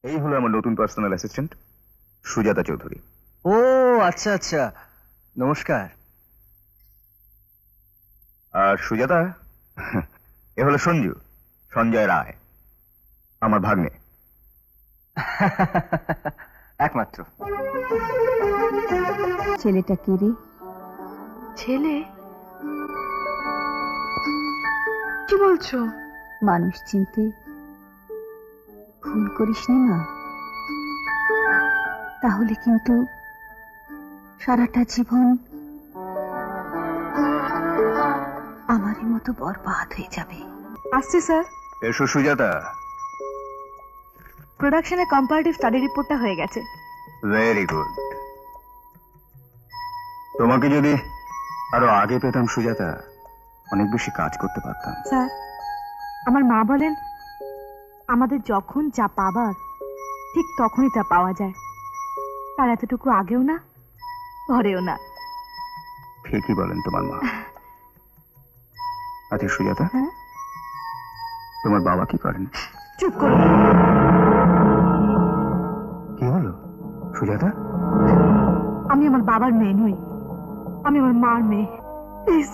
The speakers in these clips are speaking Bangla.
এই হলো আমার নতুন পার্সোনাল অ্যাসিস্ট্যান্ট সুজাতা চৌধুরী। ও আচ্ছা আচ্ছা, নমস্কার। আর সুজাতা, এ হলো সঞ্জু, সঞ্জয় রায়, আমার ভাগ্নে। একমাত্র। ছেলেটা কি রে? ছেলে? কি বলছো? মানুষ চিনতে ভুল করিস নি না, তাহলে কিন্তু সারাটা জীবন আমারই মতো বরবাদ হয়ে যাবে। আসছে স্যার। এসো সুজাতা। প্রোডাকশনে কম্পারেটিভ স্টাডি রিপোর্টটা হয়ে গেছে। Very good. তোমাকে যদি আরো আগে পেতাম সুজাতা, অনেক বেশি কাজ করতে পারতাম। স্যার, আমার মা বলেন আমাদের যখন যা পাবার ঠিক তখনই তা পাওয়া যায়, তার এতটুকু আগেও না পরেও না। ঠিকই বলেন তোমার মা। আচ্ছা সুজাতা, হ্যাঁ? তোমার বাবা কি করেন? চুপ করুন। কি হলো সুজাতা? আমি আমার বাবার মেয়ে নই, আমি আমার মার মেয়ে। প্লিজ।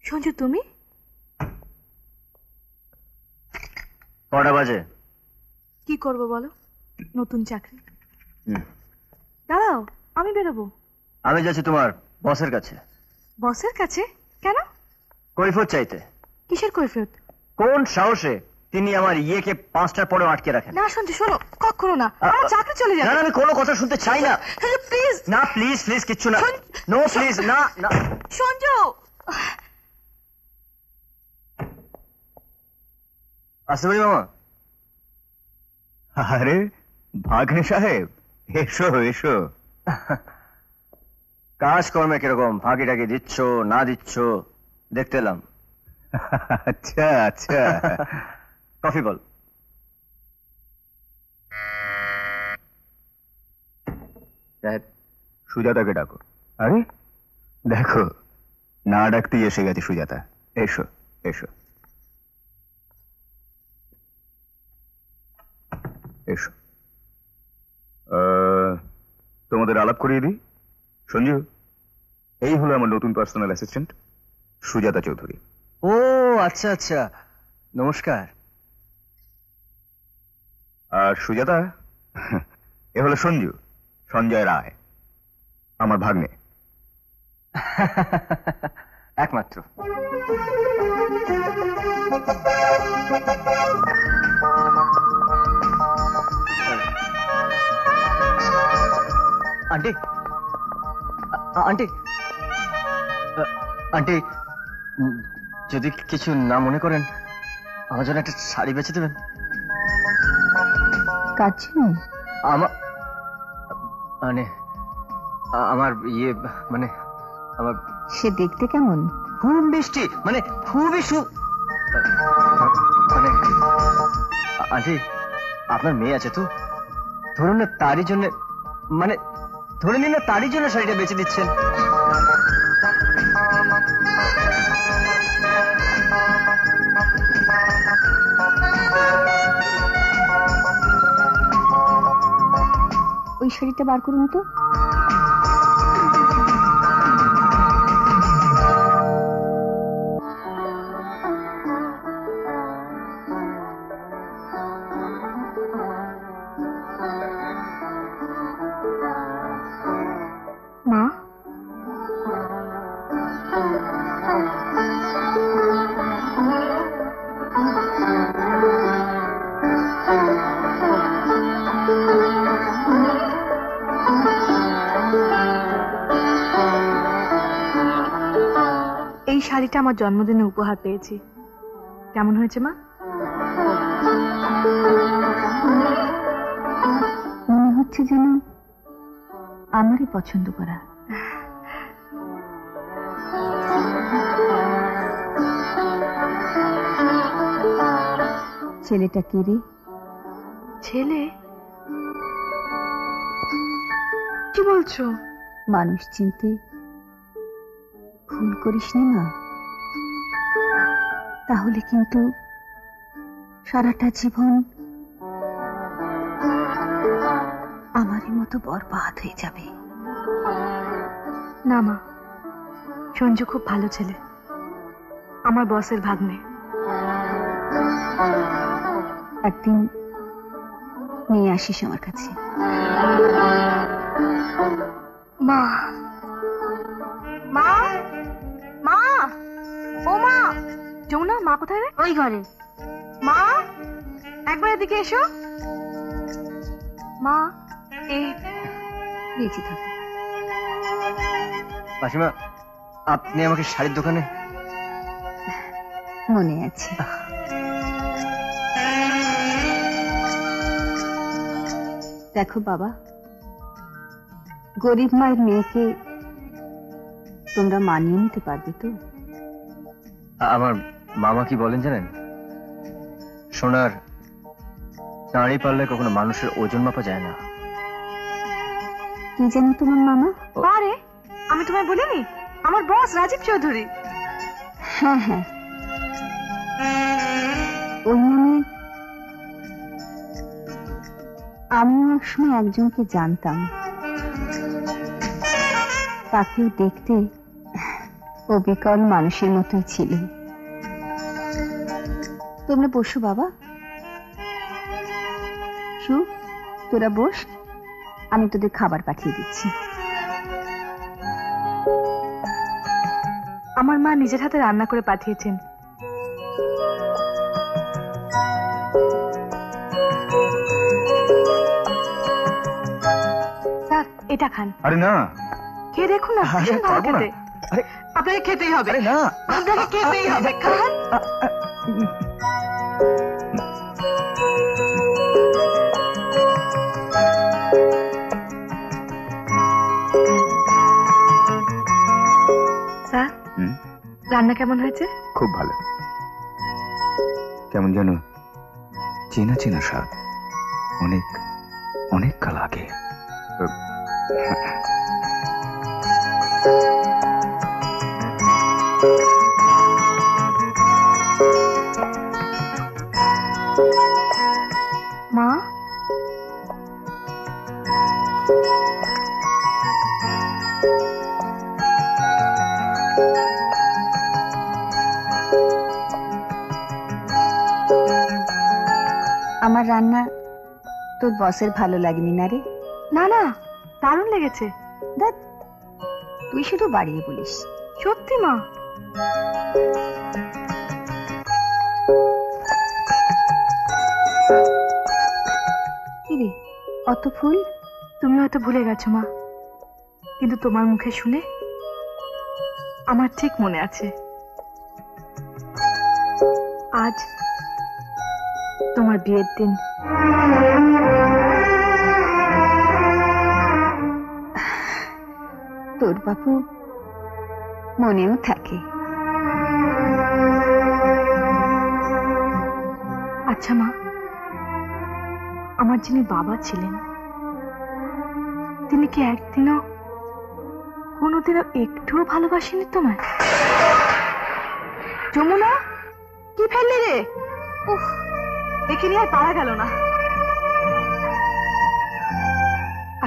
সঞ্জু, তুমি? কটা বাজে? কি করবো বলো, নতুন চাকরি। দাঁড়াও, আমি বেরোবো। আমি যাচ্ছি তোমার বসের কাছে। বসের কাছে? কেন? কৈফিয়ত চাইতে। কিসের কৈফিয়ত? কোন সাহসে তিনি আমার ইয়েকে 5টার পরেও আটকে রাখেন? না সঞ্জু, শোনো, কখনো না, আমার চাকরি চলে যাবে। না, আমি কোনো কথা শুনতে চাই না। প্লিজ। না প্লিজ প্লিজ কিচ্ছু না। নো প্লিজ, না না। সঞ্জু। আসতে পারি মামা? আরে ভাগ্নে সাহেব, এসো এসো। কাজকর্মে কিরকম, ফাঁকি টাকি দিচ্ছ না দিচ্ছ দেখতে এলাম। আচ্ছা আচ্ছা। কফি বল। সুজাতাকে ডাকো। আরে দেখো, না ডাকতেই এসে গেছে সুজাতা। এসো এসো এসো। তোমাদের আলাপ করিয়ে দিই। সঞ্জু, এই হলো আমার নতুন পার্সোনাল অ্যাসিস্ট্যান্ট সুজাতা চৌধুরী। ও আচ্ছা আচ্ছা, নমস্কার। আর সুজাতা, এ হলো সঞ্জু, সঞ্জয় রায়, আমার ভাগ্নে। একমাত্র। আন্টি, আন্টি, আন্টি, যদি কিছু না মনে করেন আমার জন্য একটা শাড়ি বেচে দেবেন। কাজ আমার মানে আমার ইয়ে মানে আমার সে দেখতে কেমন? খুব মিষ্টি, মানে খুবই মানে আন্টি, আপনার মেয়ে আছে তো, ধরুন না তারই জন্য, মানে ধরে নিন না তারই জন্য শাড়িটা বেচে দিচ্ছেন। ওই শাড়িটা বার করুন তো। মা, এই শাড়িটা আমার জন্মদিনে উপহার পেয়েছি। কেমন হয়েছে মা? মনে হচ্ছে যেন আমারই পছন্দ করা। ছেলেটা কে রে? ছেলে? কি বলছো? মানুষ চিনতে ভুল করিস নি মা, তাহলে কিন্তু সারাটা জীবন আমারই মতো বরবাদ হয়ে যাবে। না মা, সঞ্জু খুব ভালো ছেলে, আমার বসের ভাগ্নে। একদিন নিয়ে আসিস আমার কাছে। মা, মা, মা, ও মা! যমুনা, মা কোথায় রে? ওই ঘরে। মা, একবার এদিকে এসো। মা, এই বেঁচে থাকে। মাসিমা, আপনি আমাকে শাড়ির দোকানে? মনে আছে। দেখো বাবা, গরিব মায়ের মেয়েকে তোমরা মানিয়ে নিতে পারবে তো? আমার মামা কি বলেন জানেন? সোনার দাঁড়ি পারলে কখনো মানুষের ওজন মাপা যায় না। কি জানো তোমার মামা? আরে, আমি তোমায় বলিনি আমার বস রাজীব চৌধুরী? হ্যাঁ হ্যাঁ, ওই নামে আমিও একসময় একজনকে জানতাম। তাকেও দেখতে অবিকল মানুষের মতোই ছিল। তোমরা বসো বাবা, শু, তোরা বস, আমি তোদের খাবার পাঠিয়ে দিচ্ছি। আমার মা নিজের হাতে রান্না করে পাঠিয়েছেন। স্যার, এটা খান। আরে না, খেয়ে দেখুন না, আরে ভীষণ ভালো পারবো না। খেতে। আরে আপনাকে খেতেই হবে। আরে না, আপনাকে খেতেই হবে, খান। স্যার, হুম, রান্না কেমন হয়েছে? খুব ভালো। কেমন যেন চেনা চেনা স্বাদ, অনেক অনেক কাল আগে। মা, আমার রান্না তোর বসের ভালো লাগেনি না রে? না না, দারুণ লেগেছে। দেখ, তুই শুধু বাড়িয়ে বলিস। সত্যি মা। কি রে, অত ফুল? তুমি হয়তো ভুলে গেছো মা, কিন্তু তোমার মুখে শুনে আমার ঠিক মনে আছে। আজ তোমার বিয়ের দিন। তোর বাবু মনেও থাকে। আচ্ছা মা, আমার যিনি বাবা ছিলেন তিনি কি একদিনও কোনোদিনও একটুও ভালোবাসেনি তোমায়? যমুনা, কি ফেললি রে? উফ, একে নিয়ে আর পারা গেল না।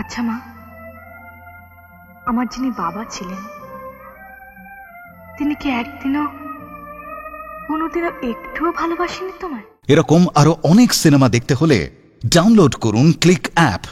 আচ্ছা মা, আমার যিনি বাবা ছিলেন তিনি কি একদিনও কোনোদিনও একটুও ভালোবাসেনি তোমায়? এরকম আরো অনেক সিনেমা দেখতে হলে ডাউনলোড করুন ক্লিক অ্যাপ।